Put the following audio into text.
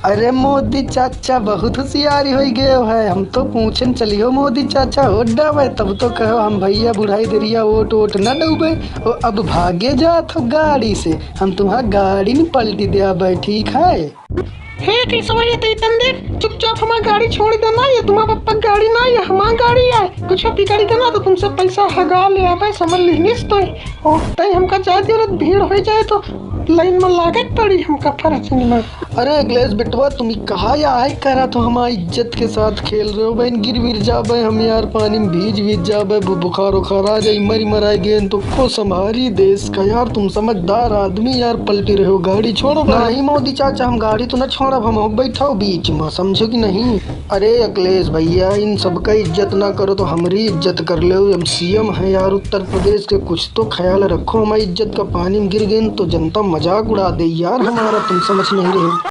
अरे मोदी चाचा बहुत होशियारी हो गए हो है। हम तो पूछन चलियो मोदी चाचा वोट डाबे तब तो कहो हम भैया बुढ़ाई दरिया वोट वोट न डूबे। ओ अब भागे जात हो गाड़ी से, हम तुम्हारा गाड़ी नहीं पलटी दे ठीक है। हे केशवैया तंदे चुपचाप हमारी गाड़ी छोड़ देना। ये तुम्हारा पप्पा गाड़ी ना ये हमारी गाड़ी है। कुछ बिगड़ देना तो तुमसे पैसा हगा ले आवे समझ लीनिस तो। ओ तई हमका जाती और भीड़ हो जाए तो लाइन में लागत पड़ी हमका फर्क नहीं में। अरे अखिलेश बेटवा तुम कहा या आए करा तो हमारी इज्जत के साथ खेल रहे हो बहन। गिर विर जाबे हम यार, पानी में भीज जाबे, बुखार उखार आ जाए, मरी मराए गेन तो को संभारी देश का यार। तुम समझदार आदमी यार, पलटी रहे हो गाड़ी छोड़ो। नहीं मोदी चाचा हम गाड़ी तो न छोड़ब, हम बैठो बीच में, समझो कि नहीं। अरे अखिलेश भैया इन सबका इज्जत ना करो तो हमारी इज्जत कर लो। हम सीएम है यार उत्तर प्रदेश के, कुछ तो ख्याल रखो। हमारी इज्जत का पानी में गिर गए तो जनता मजाक उड़ा दे यार हमारा, तुम समझ नहीं रहे हो।